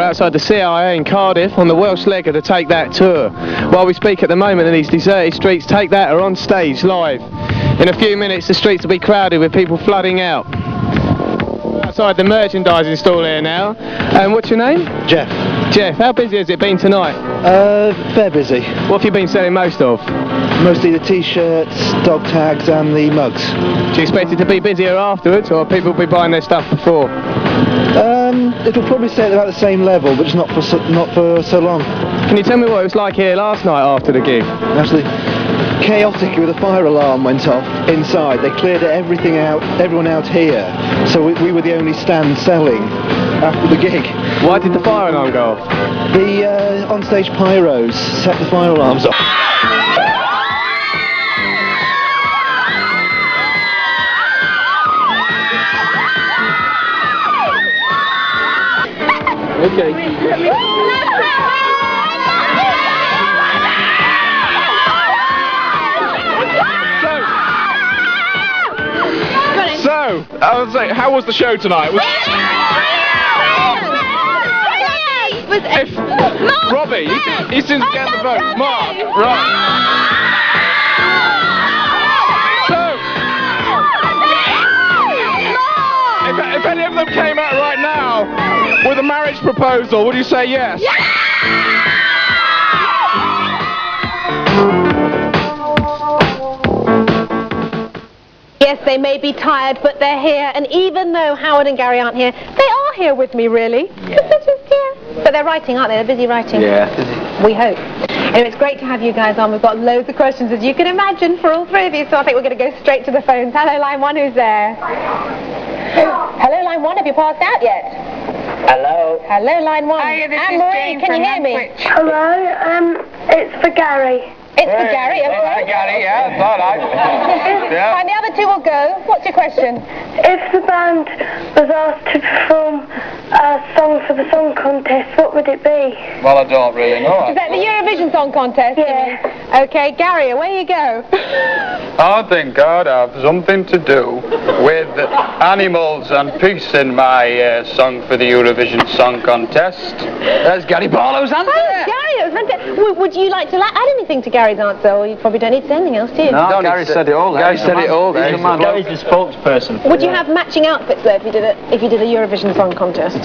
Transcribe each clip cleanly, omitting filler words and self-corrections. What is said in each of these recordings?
outside the CIA in Cardiff on the Welsh leg of the Take That tour. While we speak at the moment in these deserted streets, Take That are on stage live. In a few minutes the streets will be crowded with people flooding out. Outside the merchandising stall here now. And what's your name? Jeff. Jeff, how busy has it been tonight? Fair busy. What have you been selling most of? Mostly the t-shirts, dog tags and the mugs. Do you expect it to be busier afterwards, or people will be buying their stuff before? It'll probably stay at about the same level, but just not for so long. Can you tell me what it was like here last night after the gig? Absolutely chaotic with a fire alarm went off inside. They cleared everything out, everyone out here, so we were the only stand selling after the gig. Why did the fire alarm go off? The on-stage pyros set the fire alarms off. Okay. So, I was like, how was the show tonight? Robbie, he seems to get the vote. Mark, right. So, if any of them came out right now with a marriage proposal, would you say yes? Yes, they may be tired, but they're here, and even though Howard and Gary aren't here, they are here with me, really. Yeah. They're just here. But they're writing, aren't they? They're busy writing. Yeah. We hope. Anyway, it's great to have you guys on. We've got loads of questions, as you can imagine, for all three of you, so I think we're going to go straight to the phones. Hello, line one, who's there? Hello, line one, have you passed out yet? Hello. Hello, line one. Hi, this is Anne-Marie, Jane can you from hear me? Ipswich. Hello, it's for Gary. It's for Gary, okay. Hi, Gary, yeah, it's all right. Yeah. Fine, the other two will go. What's your question? If the band was asked to perform a song for the song contest, what would it be? Well, I don't really know. Is that the Eurovision Song Contest? Yeah. Okay, Gary, away you go. I think I'd have something to do with animals and peace in my song for the Eurovision Song Contest. There's Gary Barlow's answer. Oh, Gary, that was fantastic. Would you like to add anything to Gary's answer, or you probably don't need to say anything else, do you? No, Gary said it all. Gary said it all. Gary's the spokesperson. Would you have matching outfits though if you did a Eurovision Song Contest?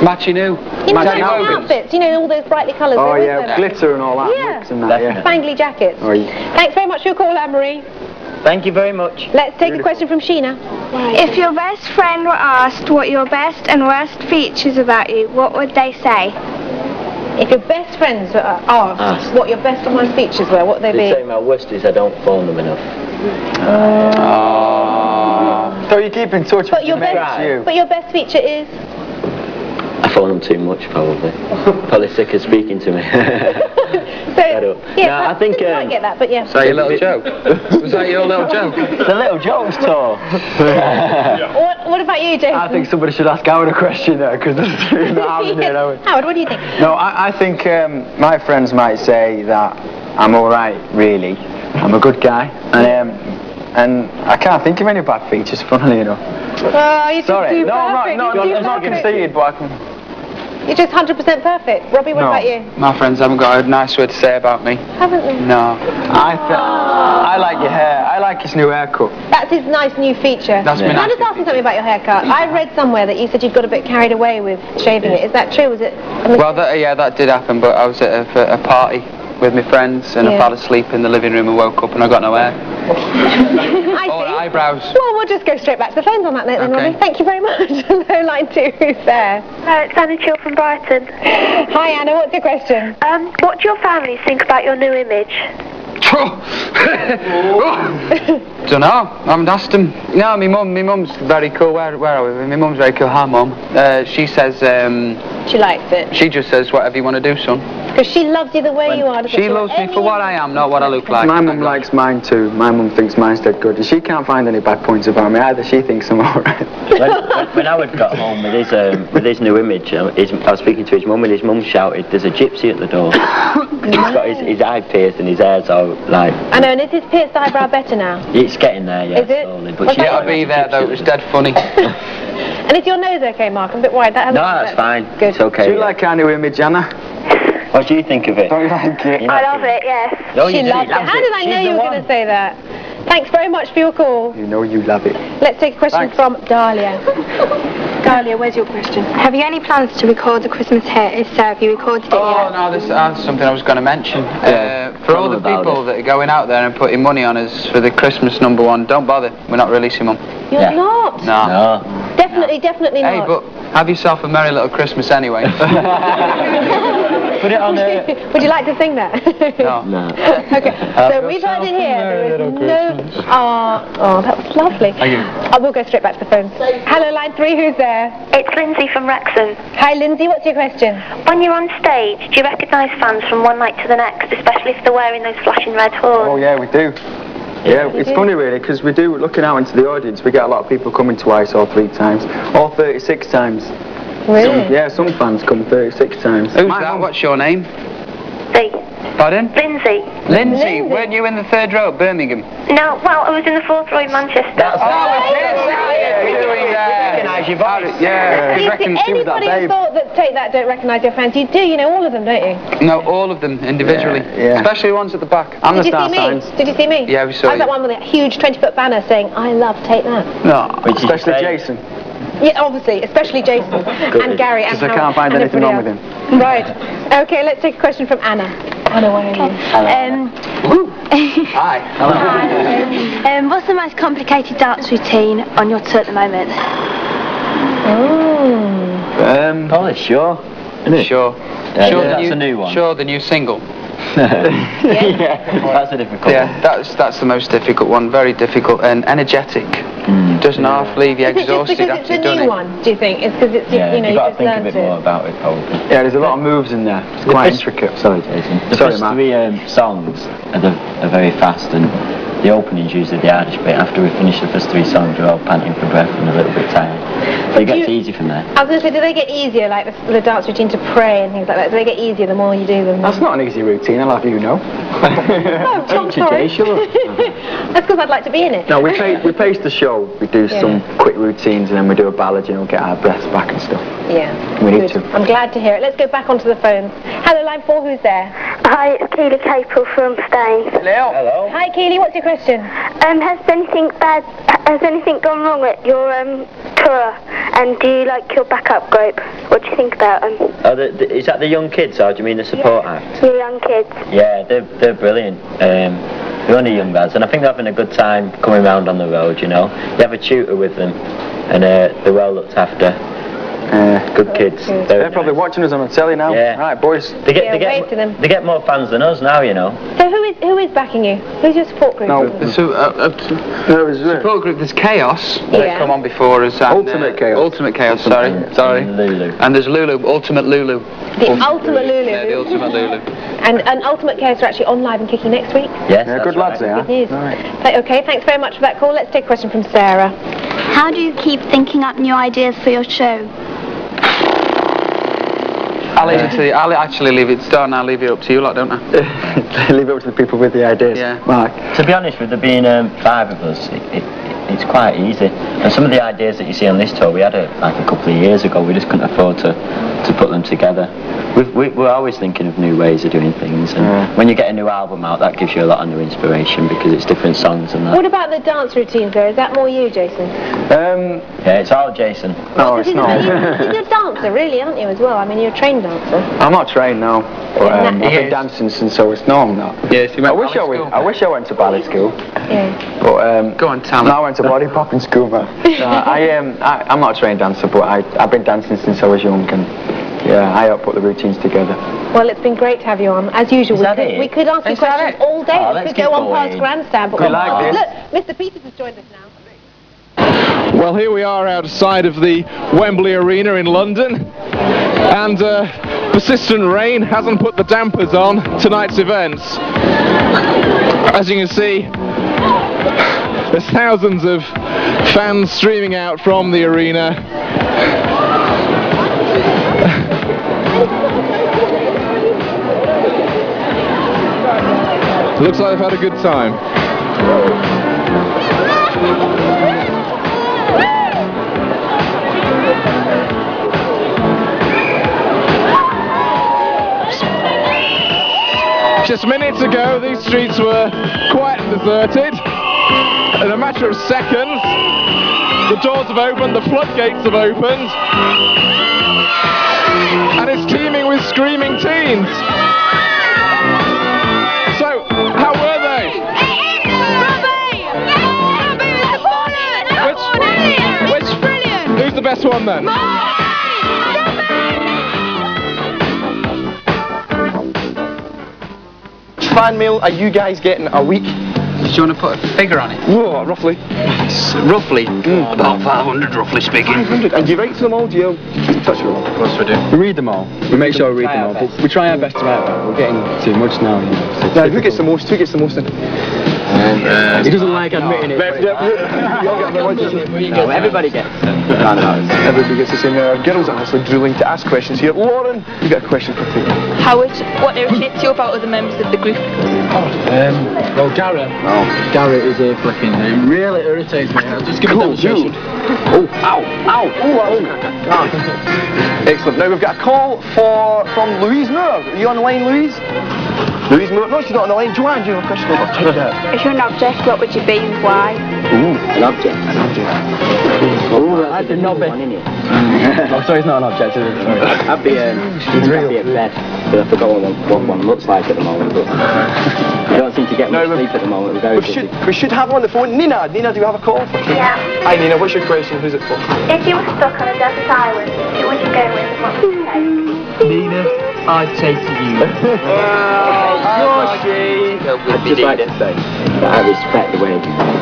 Matching who? You know, matching outfits. You know, all those brightly coloured. Oh yeah, glitter and all that. Yeah. And that, yeah. Spangly jackets. Oh, yeah. Thanks very much for your call, Anne-Marie. Thank you very much. Let's take a question from Sheena. If your best friend were asked what your best and worst features about you, what would they say? If your best friends were asked what your best and worst features were, what would they be? They say my worst is I don't phone them enough. So you keep in touch with your best feature is? I phone them too much, probably. Probably sick of speaking to me. I think you might get that, but yeah. Was that your little joke? Was that your little joke? The little jokes tour. What about you, Jason? I think somebody should ask Howard a question there, because there's three not happening here, Howard, what do you think? No, I think my friends might say that I'm alright, really. I'm a good guy, and I can't think of any bad features, funnily enough. Oh, you're Sorry, just too I'm not conceited, but I can... You're just 100% perfect. Robbie, what about you? My friends haven't got a nice word to say about me. Haven't they? No. I like your hair. I like his new haircut. That's his nice new feature. That's Can I just ask you something about your haircut? I read somewhere that you said you'd got a bit carried away with shaving it. Is that true? Was it? Well, that did happen, but I was at a party with my friends and I fell asleep in the living room and woke up and I got no hair. I see. Eyebrows. Well, we'll just go straight back to the phones on that note then, Robbie. Thank you very much. Hello, line two. Who's there? It's Anna Chill from Brighton. Hi, Anna. What's your question? What do your families think about your new image? Don't know. I haven't asked them. No, my mum's very cool. Where are we? My mum's very cool. Hi, Mum. She says... she likes it. She just says, whatever you want to do, son. Because she loves you the way you are. She loves me for what I am, not what I look like. My mum likes mine too. My mum thinks mine's dead good. And she can't find any bad points about me either. She thinks I'm alright. When Howard got home with his new image, I was speaking to his mum and his mum shouted, "There's a gypsy at the door." He's got his eye pierced and his hair's all like... I know, and is his pierced eyebrow better now? It's getting there, yeah. Is it? Slowly, but I'll be there though, it was dead funny. And is your nose okay, Mark? I'm a bit worried. That hasn't No, that's fine. Good. It's okay. Do you like our new image, Anna? What do you think of it? Don't you like it? I love it, yes. No, She you do. loves it. How did I know you were going to say that? Thanks very much for your call. You know you love it. Let's take a question from Dahlia. Dahlia, where's your question? Have you any plans to record the Christmas hit? If so, have you recorded it Oh, yet? no, this is something I was going to mention. For all the about people it. that are going out there and putting money on us for the Christmas #1, don't bother. We're not releasing one. You're Yeah. not. No. No. Definitely Hey, not. but have yourself a merry little Christmas anyway. Put it on there. Would you like to sing that? No. No. Okay, so we've heard it here. There is no... Oh, that was lovely. Thank you. I will go straight back to the phone. Hello, line 3, who's there? It's Lindsay from Wrexham. Hi, Lindsay, what's your question? When you're on stage, do you recognise fans from one night to the next, especially if they're wearing those flashing red horns? Oh yeah, we do. Yeah, it's do? funny really, because we do, looking out into the audience, we get a lot of people coming twice or 3 times, or 36 times. Really? Yeah, some fans come 36 times. Who's that? What's your name? Pardon? Lindsay. Lindsay. Weren't you in the 3rd row at Birmingham? No, well, I was in the 4th row in Manchester. Recognise your voice. Yeah. You see, anybody who thought that Take That don't recognise your fans, you do, you know all of them, don't you? No, all of them individually. Yeah. Especially the ones at the back. I'm Did the you star see me? signs. Did you see me? Yeah, we saw I was you. that one with a huge 20-foot banner saying, I love Take That. No. Which is Especially fake. Jason. Yeah, obviously, especially Jason and Gary and Because I Howard can't find and anything wrong with everybody him. else. Right. Okay, let's take a question from Anna. Anna, where are you? Hi. What's the most complicated dance routine on your tour at the moment? Probably Sure. Isn't it? Sure. Yeah, Sure, that's a new one. Sure, the new single. Yeah, that's a difficult Yeah, one. that's the most difficult one. Very difficult and energetic. Doesn't half leave you Is it just exhausted because after it's you've a done new it. one, do you think? It's because it's, Yeah, you know, you've got to just think a learned bit it. more about it, probably. Yeah, there's a lot of moves in there. It's quite intricate. Sorry, Jason. The Sorry, first Matt. 3 songs are very fast, and the opening's usually the hardest bit. After we finish the first 3 songs, we're all panting for breath and a little bit tired. So it gets easy from there. I was going to say, do they get easier, like the dance routine to pray and things like that? Do they get easier the more you do them? That's not an easy routine, I'll have you know. Oh, I'm sorry. That's because I'd like to be in it. No, we pace the show. We do some quick routines and then we do a ballad, you know, get our breaths back and stuff. Yeah. We need Good. to. I'm glad to hear it. Let's go back onto the phones. Hello, line 4, who's there? Hi, it's Keely Capel from Spain. Hello. Hi, Keely, what's your question? Has anything gone wrong at your tour? And do you like your backup group? What do you think about them? Oh, is that the young kids, or do you mean the support act? Your young kids. Yeah, they're brilliant. They're only young lads, and I think they're having a good time coming round on the road, you know. You have a tutor with them, and they're well looked after. Good kids. They're probably watching us on the telly now. Yeah. Right, boys. They Yeah, wave to them. get more fans than us now, you know. So who is backing you? Who's your support group? No, The support group, there's Chaos. Yeah. They come on before us. And, Ultimate Chaos. Ultimate Chaos, sorry. And Lulu. And there's Lulu, Ultimate Lulu. The Ultimate Lulu. Yeah, the Ultimate Lulu. And Ultimate Chaos are actually on Live and Kicking next week. Yes, Yeah, that's good lads right. they are. Good news. Right. Okay, thanks very much for that call. Let's take a question from Sarah. How do you keep thinking up new ideas for your show? I'll leave it to you. I'll actually leave it to start and I'll leave it up to you lot, don't I? Leave it up to the people with the ideas. Yeah. Mark. To be honest, with there being 5 of us, it's quite easy. And some of the ideas that you see on this tour, we had it like a couple of years ago. We just couldn't afford to put them together. We're always thinking of new ways of doing things, and when you get a new album out, that gives you a lot of new inspiration because it's different songs and that. What about the dance routines there? Is that more you, Jason? Yeah, it's all Jason. No, it's not. You're a dancer, really, aren't you, as well? I mean, you're a trained dancer. I'm not trained now, but I've He been is. dancing since I was no, I'm not. Yes, you I wish I went to ballet school, Yeah. but Go on, tell me. no, I went to body popping school, man. No, I'm not a trained dancer, but I've been dancing since I was young, and yeah, I help put the routines together. Well, it's been great to have you on. As usual, Is that it? we could ask you Is that questions it? all day. Oh, we let's could go keep on past going. Grandstand. But We like look, Mr. Peters has joined us now. Well, here we are outside of the Wembley Arena in London, and persistent rain hasn't put the dampers on tonight's events. As you can see, there's thousands of fans streaming out from the arena. Looks like they've had a good time. Just minutes ago, these streets were quiet and deserted. In a matter of seconds, the doors have opened, the floodgates have opened, and it's teeming with screaming teens. So, how were they? Who's the best one then? Fan mail are you guys getting a week? Do you want to put a figure on it? Oh, roughly. Roughly? About 500, roughly speaking. 500. And do you write to them all? Do you touch them all? Of course we do. We read them all. We make sure we read them all. But we try our best to write them. We're getting too much now. You know, Now, who gets the most? Who gets the most then? he doesn't like admitting it. No, everybody gets Everybody gets the same. Girls are actually drooling to ask questions here. Lauren, you got a question for me? What irritates you about other members of the group? Well, Garrett. Oh. Garrett is a flicking name. Really irritates me. I'll just give a demonstration. Oh, ow, ow, oh. Excellent. Now we've got a call from Louise Moore. Are you on the line, Louise? Louise Moore? No, she's not on the line. Joanne, do you have a question? If you're an object, what would you be and why? Ooh, an object. An object. Oh, that's a knobby. Oh, sorry, it's not an object, is it? Sorry. I'd be a bed, but I forgot what one looks like at the moment. But I don't seem to get much sleep at the moment. We're very busy. We should have her on the phone. Nina, do you have a call? Yeah. Hi, Nina. What's your question? Who's it for? If you were stuck on a desert island, who would you go with and what would you take? Nina, I'd take you. I'd just like to say that I respect the way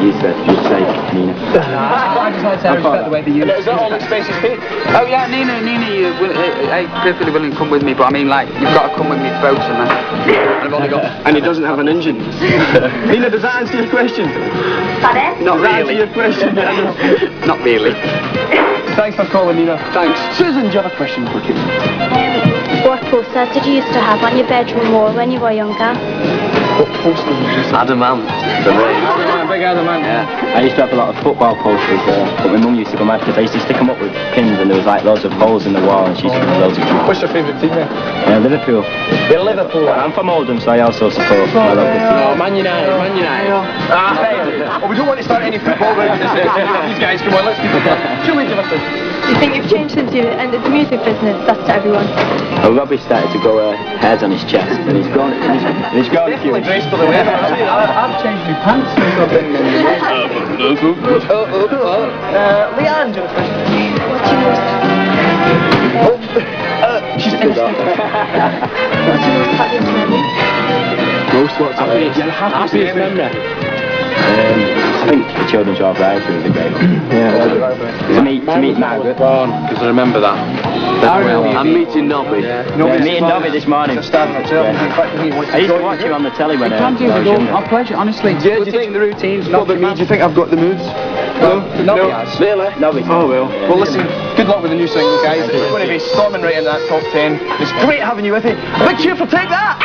you said you'd say, Nina. I just like to say I respect the way that you Is that all expenses paid? Oh yeah, Nina, you're perfectly willing to come with me, but I mean, like, you've got to come with me to boats and that. And I've only got... And he doesn't have an engine. Nina, does that answer your question? Pardon? Not really. Answer your question? Not really. Thanks for calling, Nina. Thanks. Susan, do you have a question for Kim? What poster did you used to have on your bedroom wall when you were younger? What poster did you used to have? Adamant. Big Adamant. Yeah. I used to have a lot of football posters, but my mum used to go mad because I used to stick them up with pins and there was like loads of holes in the wall and she used to put loads of them. What's your favourite team then? Liverpool. You're Liverpool. I'm from Oldham, so I also support my local team. Oh, Man United. Oh, we don't want to start any football right now. These guys, come on, let's keep it going. Julie, give us a... Do you think you've changed since you entered the music business? That's to everyone. Oh, Robbie started to grow hairs on his chest and he's grown a few. Definitely dressed for the weather. I've changed my pants since I've been in the Leanne, do you have a question? She's finished. What's your most happiest memory? Most what's happiest memory? I think the children's art variety was a great one. To meet Margaret. Because I remember that. I'm meeting Nobby. Meeting Nobby this morning. I used to watch you on the telly when I was younger. I'll pledge it, honestly. Yeah, do you think the routines? Not me. Do you think I've got the moods? No. Really? Nobby. Oh well. Well, listen. Good luck with the new single, guys. It's going to be storming right in that top 10. It's great having you with me. A big cheer for Take That.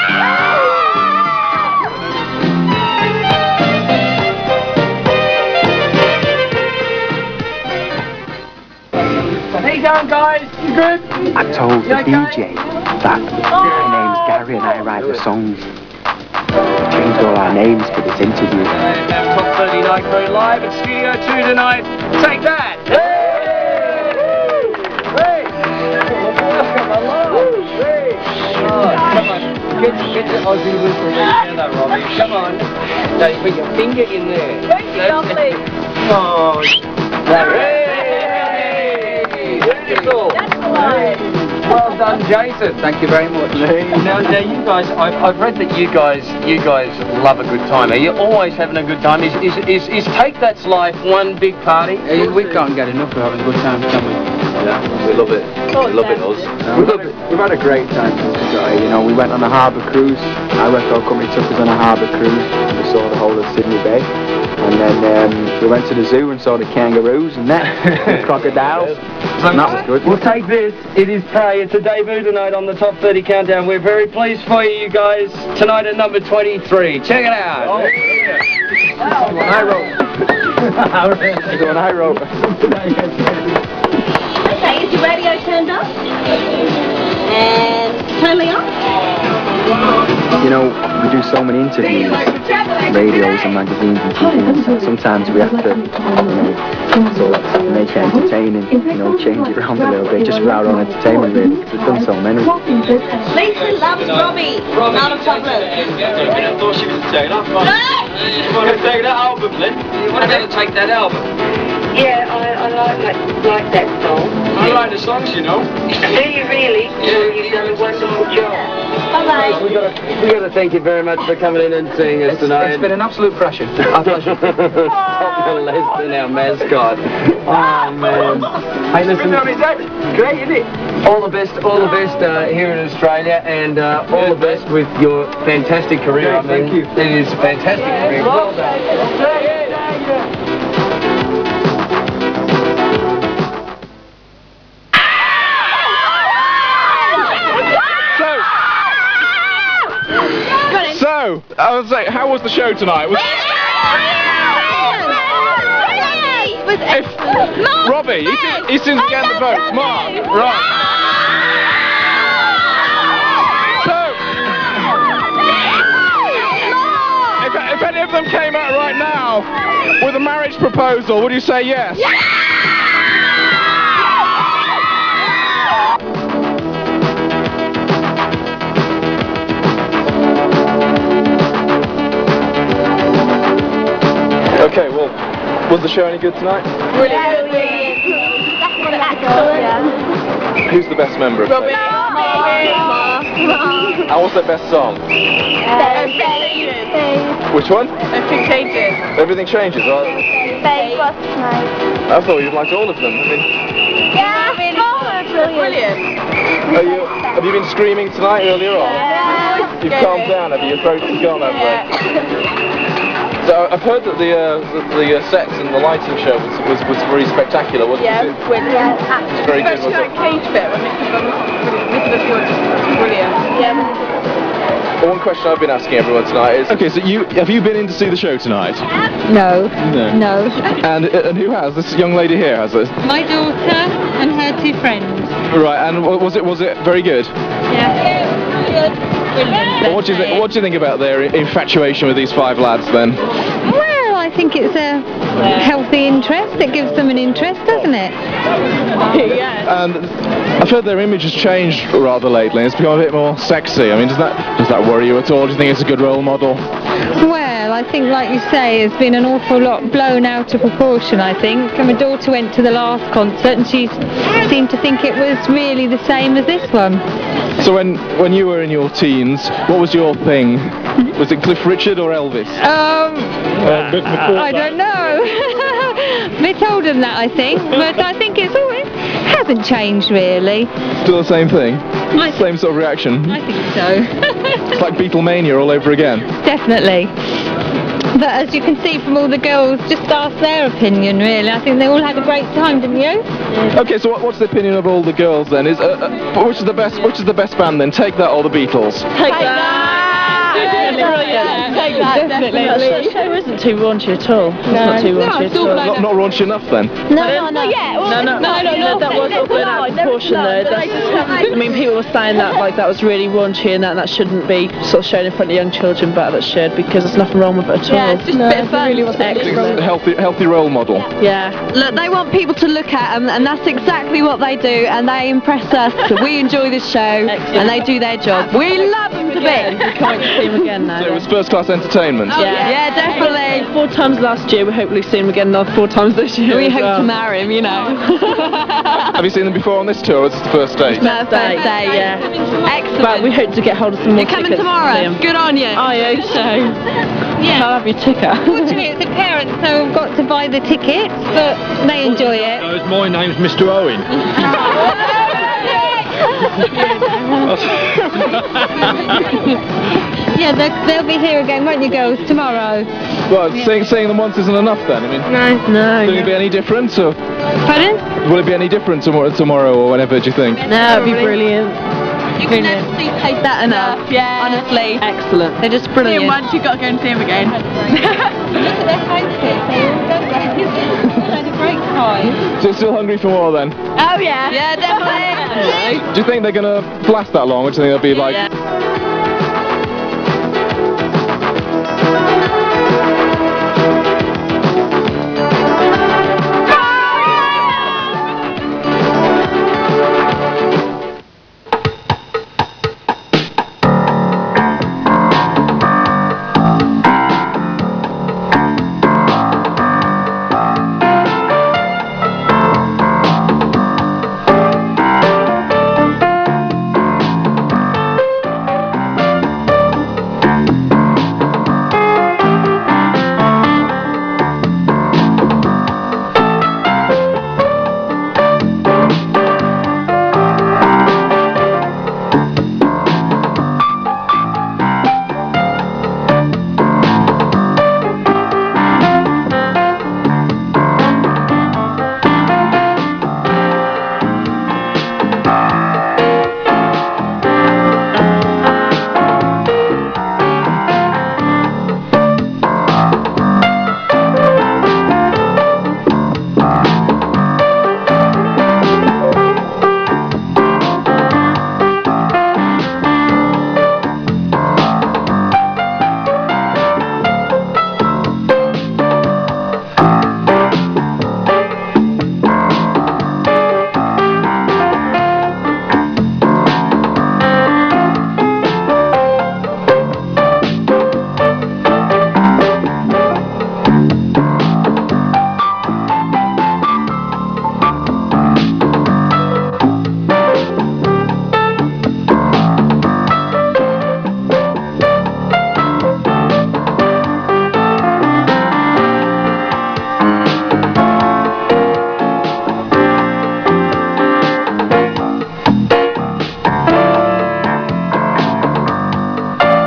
How you going, guys? You good? I told the DJ that my name's Gary and I write the songs. We changed all our names for this interview. Top 30 Night Crew live at Studio 2 tonight. Take that! Come on. Get the Aussie whistle together, Robbie. Come on. Now you put your finger in there. Thank you, lovely. Oh. Beautiful. Well done, Jason. Thank you very much. Now you guys, I've read that you guys love a good time. Are you always having a good time? Is Take That's life one big party? We can't get enough of having a good time, can we? Yeah, we love it. We love it, us. We've had a great time since we got here. You know, we went on a harbour cruise. Our record company took us on a harbour cruise. We saw the whole of Sydney Bay. And then we went to the zoo and saw the kangaroos and the crocodiles. And that was good. We'll take this. It is Prey. It's a debut tonight on the Top 30 Countdown. We're very pleased for you guys. Tonight at number 23. Check it out. Oh, yeah. I wrote. Okay, is your radio turned up? And totally on? You know, we do so many interviews, radios and magazines and TV, so sometimes we have to, sort of make it entertaining, change it around a little bit, just for our own entertainment really, because we've done so many. Lisa loves Robbie, not a problem. I thought she was taking off. You want to take that album, Lynn? You want to take that album? Yeah, I like that song. I like the songs, Do you really? Yeah. You've done a wonderful job. Bye-bye. We got to thank you very much for coming in and seeing us tonight. It's been an absolute pleasure. Our pleasure. Top Lesbian, our mascot. Oh man. Hey, listen. Great, isn't it? All the best here in Australia, and all the best with your fantastic career. Thank you. It is a fantastic career. Well done. So, I was saying, how was the show tonight? Robbie, he seems to get the vote. Mark, right. So, if any of them came out right now with a marriage proposal, would you say yes? Okay, well, was the show any good tonight? Brilliant. Who's the best member of Robbie. it? And what's their best song? Which one? Everything changes. Everything Changes, right? I thought you'd liked all of them. I mean, Brilliant. have you been screaming tonight earlier on? You've calmed down, have you? Your throats have gone, have they? So I've heard that the sets and the lighting show was very spectacular, wasn't it? Brilliant. It's very good, wasn't it? Cage bit when Nicholas was brilliant. Yeah. Well, one question I've been asking everyone tonight is, okay, so have you been in to see the show tonight? No. No. And who has? This young lady here has it? My daughter and her two friends. Right, and was it very good? Yeah. Brilliant. Well, what do you think about their infatuation with these five lads then? Well, I think it's a healthy interest. It gives them an interest, doesn't it? Yeah. And I've heard their image has changed rather lately. It's become a bit more sexy. I mean, does that worry you at all? Do you think it's a good role model? Well, I think, like you say, it's been an awful lot blown out of proportion, I think. And my daughter went to the last concert and she seemed to think it was really the same as this one. So when you were in your teens, what was your thing? Was it Cliff Richard or Elvis? I don't know. A bit older than that, I think. But I think it hasn't changed, really. Still the same thing? Same sort of reaction? I think so. It's like Beatlemania all over again. Definitely. But as you can see from all the girls, just ask their opinion, really. I think they all had a great time, didn't you? Okay, so what's the opinion of all the girls then? Which is the best band then? Take That or the Beatles? Take that! Brilliant. Take that, definitely. The show isn't too raunchy at all. It's not too raunchy at all. Not raunchy enough then? No. That was all going out of proportion though. I mean, people were saying that that was really raunchy and that shouldn't be sort of shown in front of young children, but that should, because there's nothing wrong with it at all. Yeah, it's just a bit of fun. It's a healthy role model. Yeah. Look, they want people to look at them, and that's exactly what they do, and they impress us. We enjoy this show, and they do their job. We love them to bits. We can't see them again now. So it was first class entertainment? Yeah, definitely. 4 times last year, we hopefully see him again another 4 times this year. We as hope well. to marry him, you know. Have you seen them before on this tour, or is this the first date? No, first day, yeah. Excellent. But we hope to get hold of some more You're coming tickets to see tomorrow. him. Good on you. I hope so. Yeah. I'll have your ticket. Unfortunately, it's the parents who have got to buy the tickets, but they enjoy it. My name's Mr. Owen. Yeah, they'll be here again, won't you, girls, tomorrow? Well, seeing them once isn't enough then. I mean, No. will it be any different? Or Pardon? will it be any different tomorrow or whenever? Do you think? No, it'd be brilliant. You can never see Take That enough. Yeah. Honestly. Excellent. They're just See him brilliant. once, you've got to go and see him again. Look at their faces, they all go there. They had a great time. So still hungry for more then? Oh yeah. Yeah, definitely. Do you think they're going to last that long, or do you think they'll be like